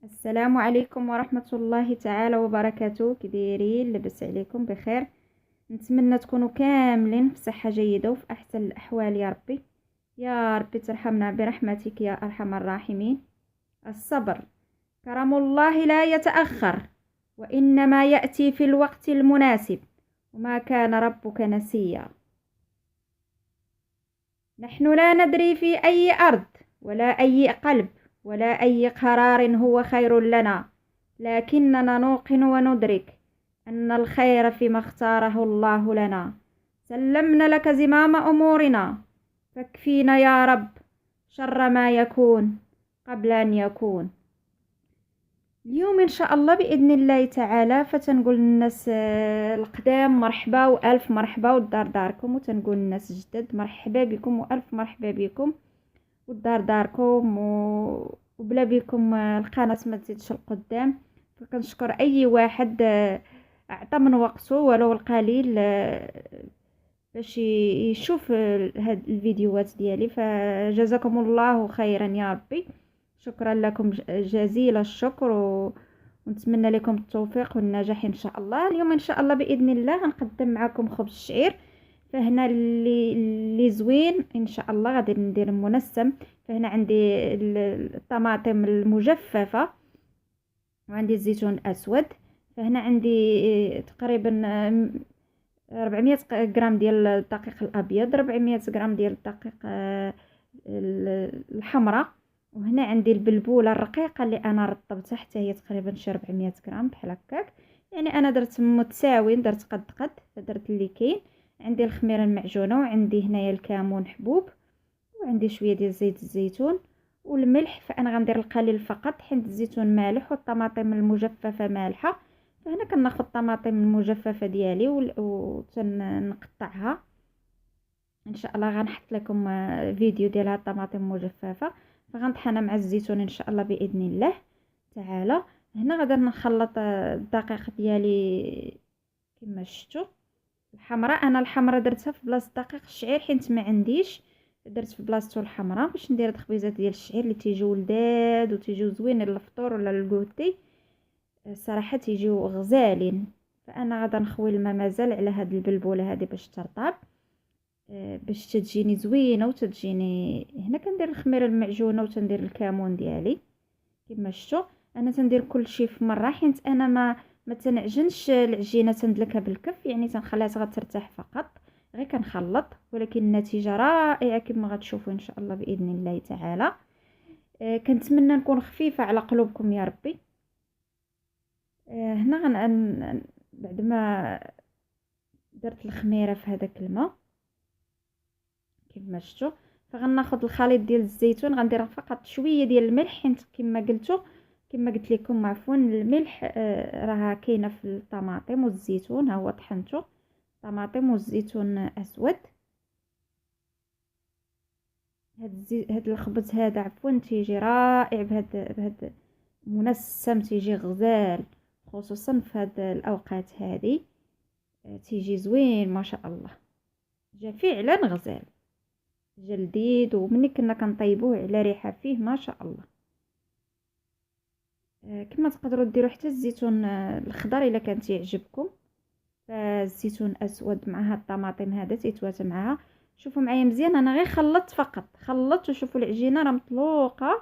السلام عليكم ورحمة الله تعالى وبركاته. كي دايرين؟ لاباس عليكم بخير؟ نتمنى تكونوا كاملين في صحة جيدة وفي أحسن الأحوال يا ربي. يا ربي ترحمنا برحمتك يا أرحم الراحمين. الصبر كرم الله لا يتأخر، وإنما يأتي في الوقت المناسب، وما كان ربك نسيا. نحن لا ندري في أي أرض ولا أي قلب ولا أي قرار هو خير لنا، لكننا نوقن وندرك أن الخير فيما اختاره الله لنا. سلمنا لك زمام أمورنا، فاكفينا يا رب شر ما يكون قبل أن يكون. اليوم إن شاء الله بإذن الله تعالى فتنقول للناس القدام مرحبا وألف مرحبا والدار داركم، وتنقول للناس جدد مرحبا بكم وألف مرحبا بكم والدار داركم وبلا بكم القناة ما تزيدش القدام. فكنشكر أي واحد أعطى من وقته ولو القليل باش يشوف هاد الفيديوهات ديالي، فجزاكم الله خيرا يا ربي. شكرا لكم جزيل الشكر ونتمنى لكم التوفيق والنجاح ان شاء الله. اليوم ان شاء الله باذن الله غنقدم معكم خبز الشعير. فهنا اللي زوين ان شاء الله غادي ندير منسم. فهنا عندي الطماطم المجففه وعندي الزيتون الاسود. فهنا عندي تقريبا 400 غرام ديال الدقيق الابيض، 400 غرام ديال الدقيق الحمراء. وهنا عندي البلبوله الرقيقه اللي انا رطبتها حتى هي تقريبا شي 400 غرام بحال هكاك. يعني انا درت متساويين، درت قد درت اللي كاين. عندي الخميره المعجونه وعندي هنايا الكمون حبوب وعندي شويه ديال زيت الزيتون والملح. فانا غندير القليل فقط حيت الزيتون مالح والطماطم المجففه مالحه. فهنا كناخذ الطماطم المجففه ديالي وتنقطعها. ان شاء الله غنحط لكم فيديو ديال هاد الطماطم المجففه. فغنطحنها مع الزيتون ان شاء الله باذن الله تعالى. هنا غادي نخلط الدقيق ديالي كما شفتوا. الحمراء درتها في بلاصه دقيق الشعير حيت ما عنديش، درت في بلاصتو الحمراء باش ندير هاد الخبيزات ديال الشعير اللي تيجيو لذاذ وتيجيو زوينين للفطور ولا للكوتي. الصراحه تيجيو غزالين. فانا غادا نخوي الماء مازال على هاد البلبوله هذه باش ترطب، باش تجيني زوينه وتجيني. هنا كندير الخميره المعجونه وتندير الكمون ديالي كما شفتوا. انا تندير كل شيء في مره حيت انا ما تنعجنش العجينه تندلكها بالكف، يعني تنخليها غترتاح فقط. غير كنخلط ولكن النتيجه رائعه كما غتشوفوا ان شاء الله باذن الله تعالى. كنتمنى نكون خفيفه على قلوبكم يا ربي. هنا بعد ما درت الخميره في هذاك الماء كما شفتوا، فغناخذ الخليط ديال الزيتون. غندير فقط شويه ديال الملح حيت كما قلت لكم عفوا الملح راه كاينه في الطماطم والزيتون. ها هو طحنته طماطم والزيتون اسود. هاد الخبز هذا عفوا تيجي رائع بهاد منسم، تيجي غزال خصوصا في هاد الاوقات هذه. تيجي زوين ما شاء الله، جا فعلا غزال، جا لذيذ. ومني كنا كنطيبوه على ريحه فيه ما شاء الله. كما تقدروا ديروا حتى الزيتون الخضر الا كان تيعجبكم. فالزيتون اسود مع هاد الطماطم هذا تيتواتى معها. شوفوا معايا مزيان، انا غير خلطت فقط، خلطت وشوفوا العجينه راه مطلوقه.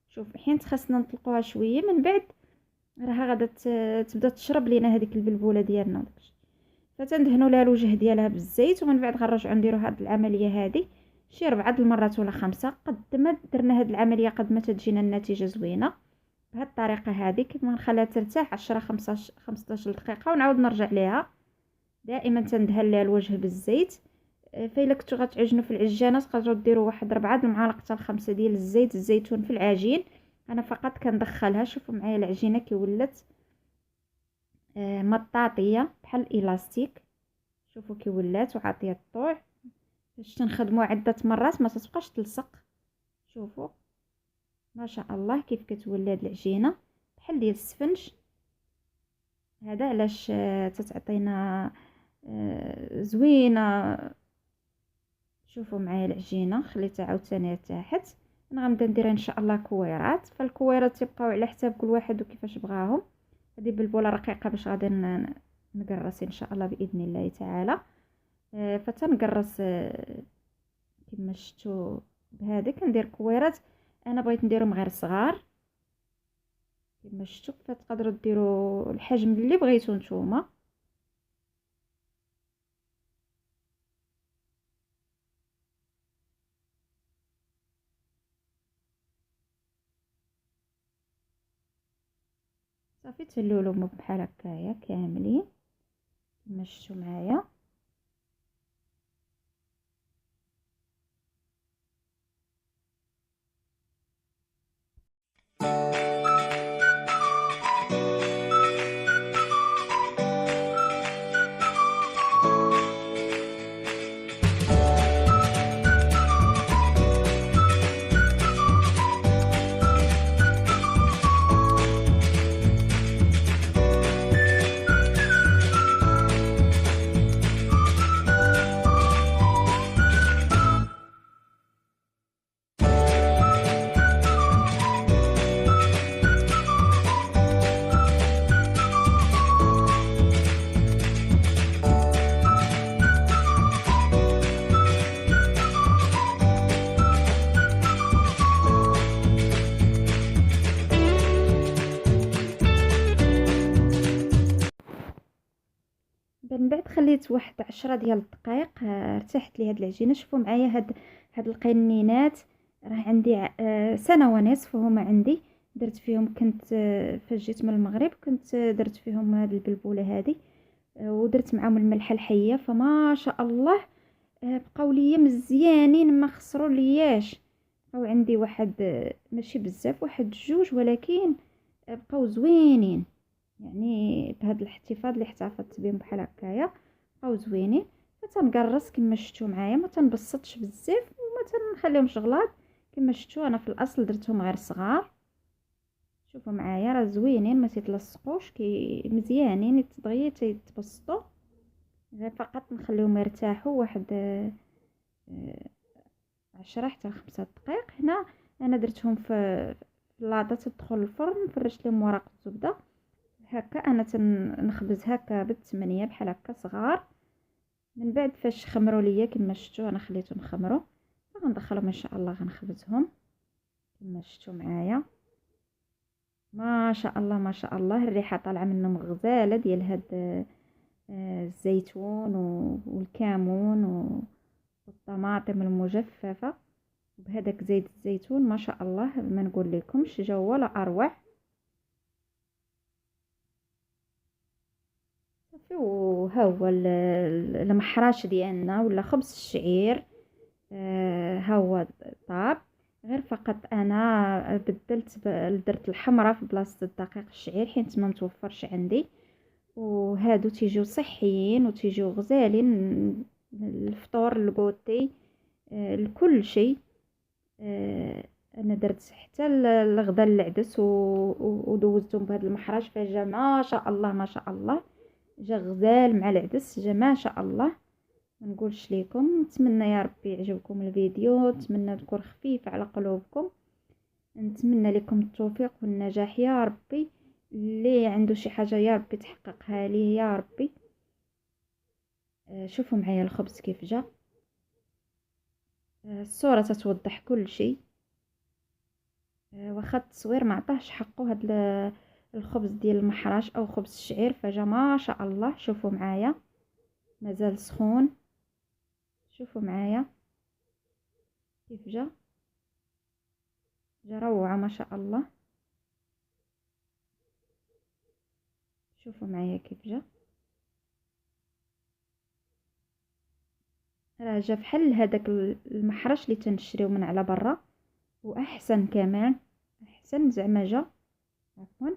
شوف حين خاصنا نطلقوها شويه من بعد راها غادا تبدا تشرب لينا هذيك البلبوله ديالنا وداكشي. فتندهنوا لها الوجه ديالها بالزيت ومن بعد غنرجعوا نديروا هاد العمليه هذه شي 4 المرات ولا 5. قد ما درنا هاد العمليه قد ما تجينا النتيجه زوينه. بهذه الطريقه هذه كما نخليها ترتاح 10 15 دقيقه ونعاود نرجع ليها. دائما تندهن لها الوجه بالزيت. فإلا كنتو غتعجنوا في العجانه تقدروا ديروا واحد 4 المعالق حتى 5 ديال الزيت الزيتون في العجين. انا فقط كندخلها. شوفوا معايا العجينه كي ولات مطاطيه بحال الاستيك. شوفوا كي ولات وعاطيه الطوع. باش تنخدموا عده مرات ما تبقاش تلصق. شوفوا ما شاء الله كيف كتولي هاد العجينه بحال ديال السفنج. هذا علاش تتعطينا زوينه. شوفوا معايا العجينه خليتها عاوتاني ارتاحت. انا غنبدا ندير ان شاء الله كويرات. فالكويرات تيبقاو على حساب كل واحد وكيفاش بغاهم. هذه بالبوله رقيقه باش غادي نقرص ان شاء الله باذن الله تعالى. فتنقرص كما شفتوا بهذا كندير كويرات. انا بغيت نديرهم غير صغار كما شفتوا، فتقدروا ديروا الحجم اللي بغيتو نتوما. صافي تلولهم بحال هكايا كاملين كما شفتوا معايا. من بعد خليت واحد 10 ديال الدقائق ارتاحت لي هاد العجينه. شوفوا معايا هاد القنينات راه عندي سنه ونصف هما عندي. درت فيهم كنت فاش جيت من المغرب كنت درت فيهم هاد البلبوله هادي ودرت معاهم الملحه الحيه. فما شاء الله بقاو ليا مزيانين ما خسروا لياش. بقاو عندي واحد ماشي بزاف واحد جوج ولكن بقاو زوينين. يعني بهذا الاحتفاظ اللي احتفظت بهم بحال هكايا بقاو زوينين. فتنقرص كما شفتوا معايا ما تنبسطش بزاف وما تنخليهمش غلاط. كما شفتوا انا في الاصل درتهم غير صغار. شوفوا معايا راه زوينين ما تيتلصقوش كي مزيانين دغيا تيتبسطوا. غير فقط نخليهم يرتاحوا واحد 10 حتى 5 دقائق. هنا انا درتهم في لاطه تدخل الفرن. فرشت لهم ورق الزبده هكا. انا تنخبز هكا بالثمانية بحال هكا صغار. من بعد فاش خمروا ليا كما شفتوا انا خليتهم خمروا غندخلهم ان شاء الله غنخبزهم كما شفتوا معايا. ما شاء الله ما شاء الله الريحه طالعه منهم غزاله ديال هاد الزيتون والكمون والطماطم المجففه بهذاك زيت الزيتون. ما شاء الله ما نقول لكمش جا ولا اروع. وها هو المحراش ديالنا ولا خبز الشعير. ها هو طاب. غير فقط انا بدلت درت الحمرة في بلاصه الدقيق الشعير حيت ما متوفرش عندي. وهادو تيجيو صحيين وتيجيو غزالين الفطور الكوتي لكل شيء. انا درت حتى الغدا العدس ودوزتهم بهذا المحراش فجا ما شاء الله ما شاء الله جا غزال مع العدس جا ما شاء الله ما نقولش لكم. نتمنى يا ربي يعجبكم الفيديو. نتمنى تكون خفيف على قلوبكم. نتمنى لكم التوفيق والنجاح يا ربي. اللي عنده شي حاجه يا ربي تحققها ليه يا ربي. شوفوا معايا الخبز كيف جا. الصوره تتوضح كل شيء. واخا التصوير ما عطاهش حقه هذا الخبز ديال المحراش او خبز الشعير فجا ما شاء الله. شوفوا معايا مازال سخون. شوفوا معايا كيف جا روعه ما شاء الله. شوفوا معايا كيف جا راه جا بحال هذاك المحرش اللي تنشريو من على برا واحسن كمان احسن زعما جا عفوا.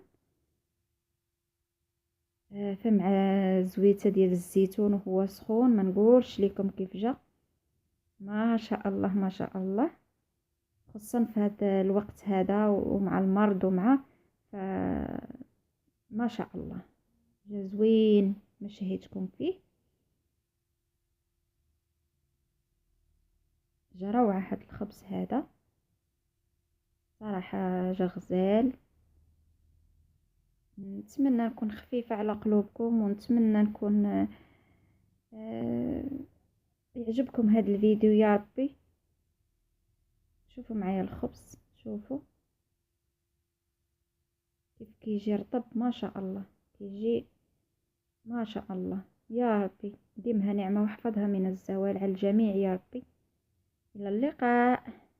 فمع زويته ديال الزيتون وهو سخون ما نقولش لكم كيف جا ما شاء الله ما شاء الله. خصوصا في هذا الوقت هذا ومع المرض ومع ما شاء الله جا زوين ما شهيتكم فيه. جا روعه هذا الخبز هذا. صراحة جا غزال. نتمنى نكون خفيفة على قلوبكم، ونتمنى نكون يعجبكم هذا الفيديو يا ربي. شوفوا معايا الخبز، شوفوا كيف كيجي رطب، ما شاء الله كيجي ما شاء الله. يا ربي ديمها نعمة واحفظها من الزوال على الجميع يا ربي. إلى اللقاء.